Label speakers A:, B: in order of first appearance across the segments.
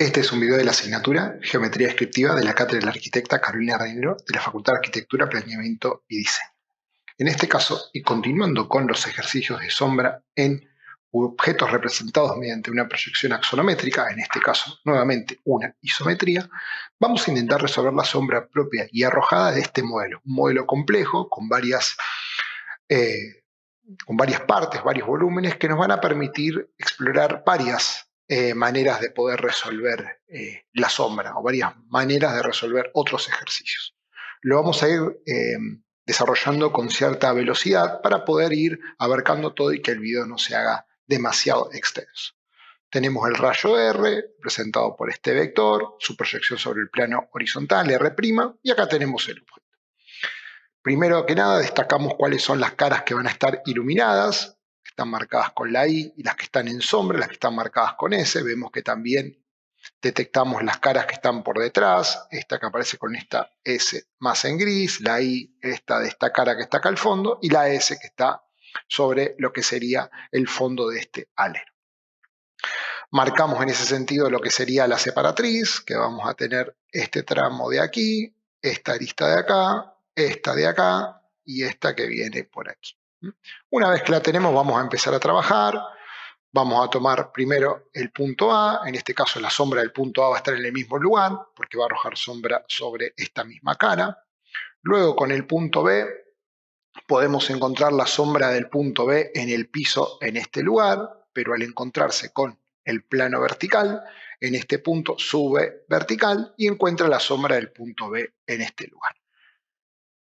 A: Este es un video de la asignatura Geometría Descriptiva de la cátedra de la arquitecta Carolina Reinero de la Facultad de Arquitectura, Planeamiento y Diseño. En este caso, y continuando con los ejercicios de sombra en objetos representados mediante una proyección axonométrica, en este caso nuevamente una isometría, vamos a intentar resolver la sombra propia y arrojada de este modelo. Un modelo complejo con varias partes, varios volúmenes que nos van a permitir explorar varias maneras de poder resolver la sombra o varias maneras de resolver otros ejercicios. Lo vamos a ir desarrollando con cierta velocidad para poder ir abarcando todo y que el video no se haga demasiado extenso. Tenemos el rayo R, representado por este vector, su proyección sobre el plano horizontal, R', y acá tenemos el objeto. Primero que nada, destacamos cuáles son las caras que van a estar iluminadas, que están marcadas con la I, y las que están en sombra, las que están marcadas con S. Vemos que también detectamos las caras que están por detrás, esta que aparece con esta S más en gris, la I esta de esta cara que está acá al fondo, y la S que está sobre lo que sería el fondo de este alero. Marcamos en ese sentido lo que sería la separatriz, que vamos a tener este tramo de aquí, esta arista de acá, esta de acá y esta que viene por aquí. Una vez que la tenemos, vamos a empezar a trabajar. Vamos a tomar primero el punto A, en este caso la sombra del punto A va a estar en el mismo lugar, porque va a arrojar sombra sobre esta misma cara. Luego con el punto B, podemos encontrar la sombra del punto B en el piso en este lugar, pero al encontrarse con el plano vertical, en este punto sube vertical y encuentra la sombra del punto B en este lugar.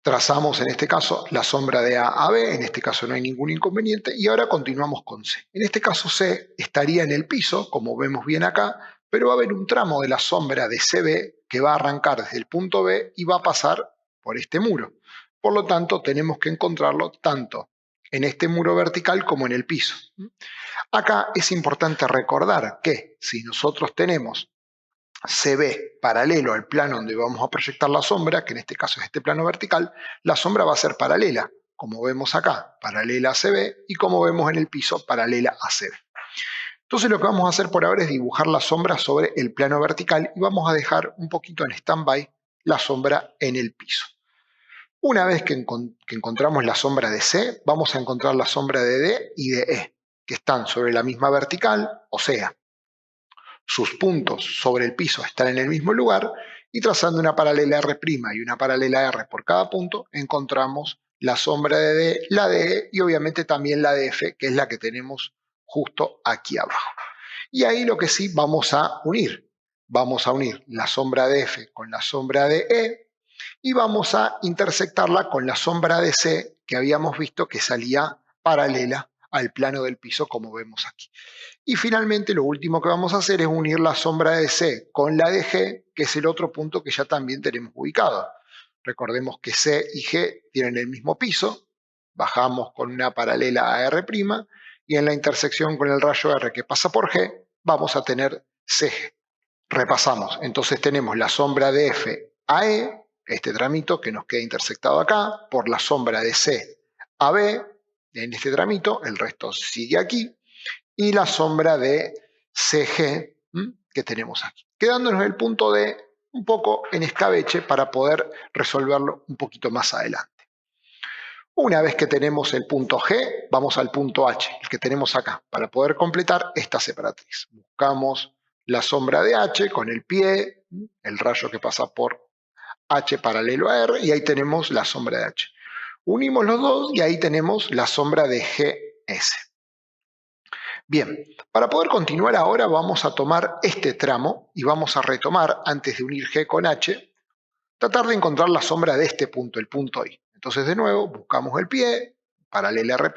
A: Trazamos en este caso la sombra de A a B, en este caso no hay ningún inconveniente, y ahora continuamos con C. En este caso C estaría en el piso, como vemos bien acá, pero va a haber un tramo de la sombra de CB que va a arrancar desde el punto B y va a pasar por este muro. Por lo tanto, tenemos que encontrarlo tanto en este muro vertical como en el piso. Acá es importante recordar que si nosotros tenemos CB paralelo al plano donde vamos a proyectar la sombra, que en este caso es este plano vertical, la sombra va a ser paralela, como vemos acá, paralela a CB, y como vemos en el piso, paralela a CB. Entonces lo que vamos a hacer por ahora es dibujar la sombra sobre el plano vertical y vamos a dejar un poquito en stand-by la sombra en el piso. Una vez que encontramos la sombra de C, vamos a encontrar la sombra de D y de E, que están sobre la misma vertical, o sea, sus puntos sobre el piso están en el mismo lugar, y trazando una paralela R' y una paralela R por cada punto, encontramos la sombra de D, la de E y obviamente también la de F, que es la que tenemos justo aquí abajo. Y ahí lo que sí vamos a unir la sombra de F con la sombra de E y vamos a intersectarla con la sombra de C que habíamos visto que salía paralela al plano del piso, como vemos aquí. Y finalmente lo último que vamos a hacer es unir la sombra de C con la de G, que es el otro punto que ya también tenemos ubicado. Recordemos que C y G tienen el mismo piso, bajamos con una paralela a R', y en la intersección con el rayo R que pasa por G, vamos a tener CG. Repasamos, entonces tenemos la sombra de F a E, este tramito que nos queda intersectado acá, por la sombra de C a B, en este tramito, el resto sigue aquí, y la sombra de CG que tenemos aquí, quedándonos el punto D un poco en escabeche para poder resolverlo un poquito más adelante. Una vez que tenemos el punto G, vamos al punto H, el que tenemos acá, para poder completar esta separatriz. Buscamos la sombra de H con el pie, el rayo que pasa por H paralelo a R, y ahí tenemos la sombra de H. Unimos los dos y ahí tenemos la sombra de GS. Bien, para poder continuar ahora vamos a tomar este tramo y vamos a retomar, antes de unir G con H, tratar de encontrar la sombra de este punto, el punto I. Entonces de nuevo buscamos el pie, paralela R',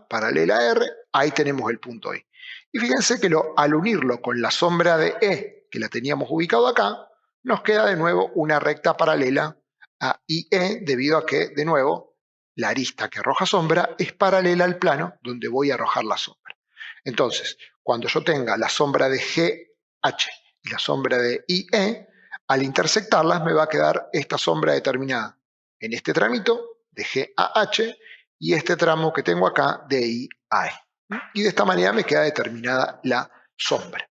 A: paralela R, ahí tenemos el punto I. Y fíjense que al unirlo con la sombra de E, que la teníamos ubicado acá, nos queda de nuevo una recta paralela a IE, debido a que, de nuevo, la arista que arroja sombra es paralela al plano donde voy a arrojar la sombra. Entonces, cuando yo tenga la sombra de GH y la sombra de IE, al intersectarlas me va a quedar esta sombra determinada en este tramito de G a H y este tramo que tengo acá de I a E. Y de esta manera me queda determinada la sombra.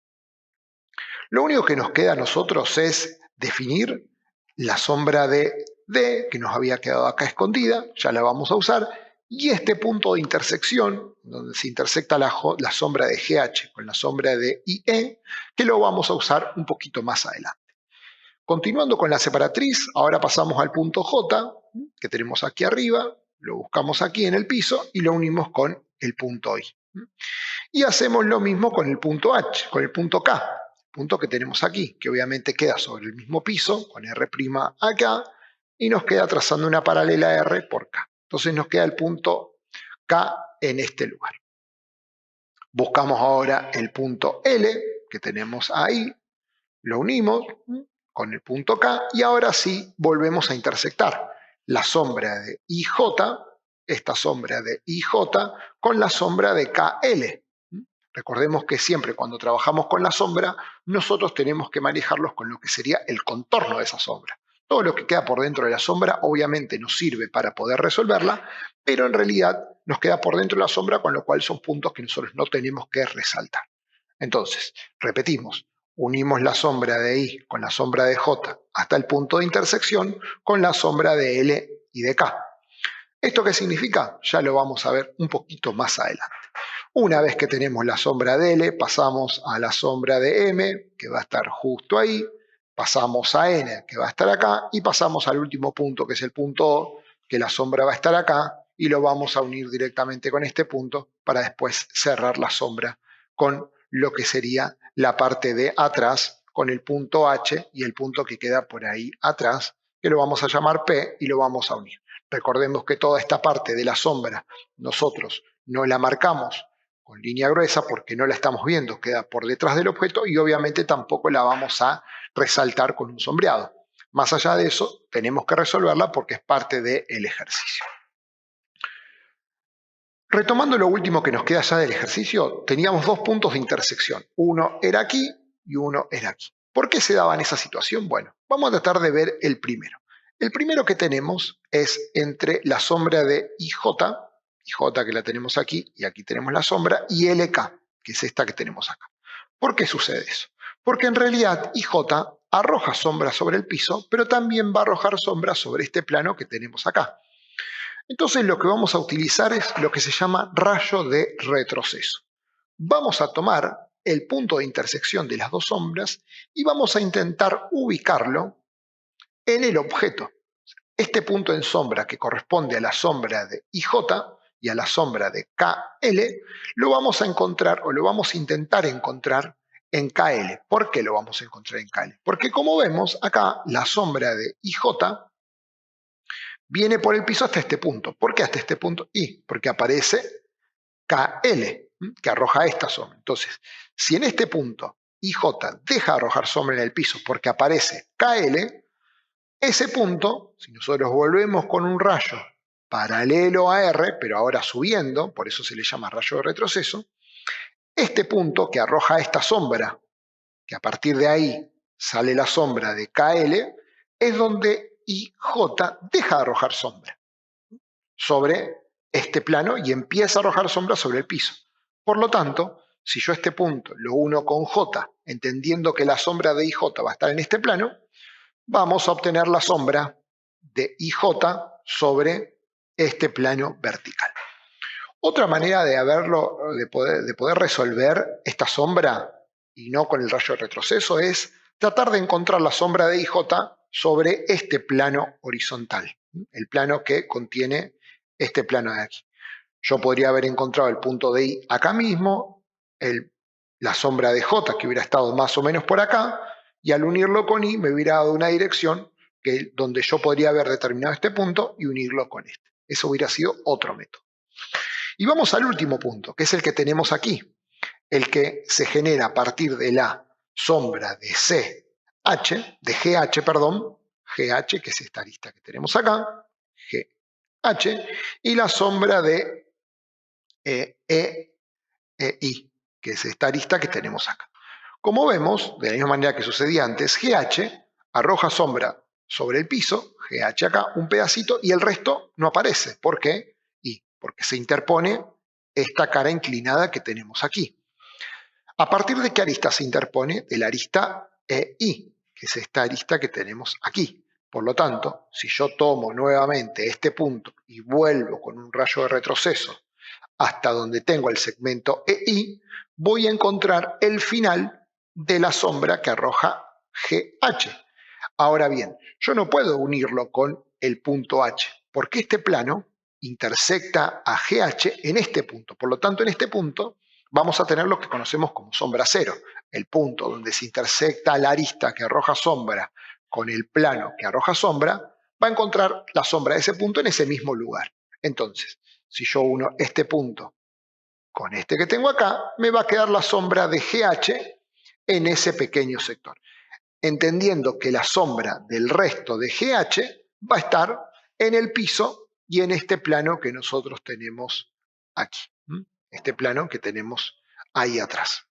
A: Lo único que nos queda a nosotros es definir la sombra de D, que nos había quedado acá escondida, ya la vamos a usar, y este punto de intersección, donde se intersecta la sombra de GH con la sombra de IE, que lo vamos a usar un poquito más adelante. Continuando con la separatriz, ahora pasamos al punto J, que tenemos aquí arriba, lo buscamos aquí en el piso y lo unimos con el punto I. Y hacemos lo mismo con el punto H, con el punto K, punto que tenemos aquí, que obviamente queda sobre el mismo piso, con R' acá, y nos queda trazando una paralela R por K. Entonces nos queda el punto K en este lugar. Buscamos ahora el punto L, que tenemos ahí, lo unimos con el punto K y ahora sí volvemos a intersectar la sombra de IJ, esta sombra de IJ, con la sombra de KL. Recordemos que siempre cuando trabajamos con la sombra, nosotros tenemos que manejarlos con lo que sería el contorno de esa sombra. Todo lo que queda por dentro de la sombra obviamente nos sirve para poder resolverla, pero en realidad nos queda por dentro de la sombra, con lo cual son puntos que nosotros no tenemos que resaltar. Entonces, repetimos, unimos la sombra de I con la sombra de J hasta el punto de intersección con la sombra de L y de K. ¿Esto qué significa? Ya lo vamos a ver un poquito más adelante. Una vez que tenemos la sombra de L, pasamos a la sombra de M, que va a estar justo ahí, pasamos a N, que va a estar acá, y pasamos al último punto, que es el punto O, que la sombra va a estar acá, y lo vamos a unir directamente con este punto para después cerrar la sombra con lo que sería la parte de atrás, con el punto H y el punto que queda por ahí atrás, que lo vamos a llamar P y lo vamos a unir. Recordemos que toda esta parte de la sombra nosotros no la marcamos con línea gruesa porque no la estamos viendo, queda por detrás del objeto y obviamente tampoco la vamos a resaltar con un sombreado. Más allá de eso, tenemos que resolverla porque es parte del ejercicio. Retomando lo último que nos queda ya del ejercicio, teníamos dos puntos de intersección. Uno era aquí y uno era aquí. ¿Por qué se daba en esa situación? Bueno, vamos a tratar de ver el primero. El primero que tenemos es entre la sombra de IJ que la tenemos aquí, y aquí tenemos la sombra, y LK, que es esta que tenemos acá. ¿Por qué sucede eso? Porque en realidad IJ arroja sombra sobre el piso, pero también va a arrojar sombra sobre este plano que tenemos acá. Entonces lo que vamos a utilizar es lo que se llama rayo de retroceso. Vamos a tomar el punto de intersección de las dos sombras y vamos a intentar ubicarlo en el objeto. Este punto en sombra que corresponde a la sombra de IJ y a la sombra de KL, lo vamos a encontrar o lo vamos a intentar encontrar en KL. ¿Por qué lo vamos a encontrar en KL? Porque como vemos acá, la sombra de IJ viene por el piso hasta este punto. ¿Por qué hasta este punto? Y porque aparece KL, que arroja esta sombra. Entonces, si en este punto IJ deja de arrojar sombra en el piso porque aparece KL, ese punto, si nosotros volvemos con un rayo paralelo a R, pero ahora subiendo, por eso se le llama rayo de retroceso, este punto que arroja esta sombra, que a partir de ahí sale la sombra de KL, es donde IJ deja de arrojar sombra sobre este plano y empieza a arrojar sombra sobre el piso. Por lo tanto, si yo este punto lo uno con J, entendiendo que la sombra de IJ va a estar en este plano, vamos a obtener la sombra de IJ sobre este plano vertical. Otra manera de poder resolver esta sombra, y no con el rayo de retroceso, es tratar de encontrar la sombra de IJ sobre este plano horizontal, el plano que contiene este plano de aquí. Yo podría haber encontrado el punto de I acá mismo, la sombra de J que hubiera estado más o menos por acá, y al unirlo con I me hubiera dado una dirección donde yo podría haber determinado este punto y unirlo con este. Eso hubiera sido otro método. Y vamos al último punto, que es el que tenemos aquí, el que se genera a partir de la sombra de GH, GH, que es esta arista que tenemos acá, GH, y la sombra de I, que es esta arista que tenemos acá. Como vemos, de la misma manera que sucedía antes, GH arroja sombra sobre el piso, GH acá, un pedacito, y el resto no aparece. ¿Por qué? Porque se interpone esta cara inclinada que tenemos aquí. ¿A partir de qué arista se interpone? De la arista EI, que es esta arista que tenemos aquí. Por lo tanto, si yo tomo nuevamente este punto y vuelvo con un rayo de retroceso hasta donde tengo el segmento EI, voy a encontrar el final de la sombra que arroja GH. Ahora bien, yo no puedo unirlo con el punto H, porque este plano intersecta a GH en este punto. Por lo tanto, en este punto vamos a tener lo que conocemos como sombra cero, el punto donde se intersecta la arista que arroja sombra con el plano que arroja sombra, va a encontrar la sombra de ese punto en ese mismo lugar. Entonces, si yo uno este punto con este que tengo acá, me va a quedar la sombra de GH en ese pequeño sector, entendiendo que la sombra del resto de GH va a estar en el piso y en este plano que nosotros tenemos aquí, este plano que tenemos ahí atrás.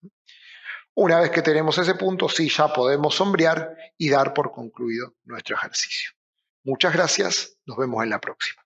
A: Una vez que tenemos ese punto, sí, ya podemos sombrear y dar por concluido nuestro ejercicio. Muchas gracias, nos vemos en la próxima.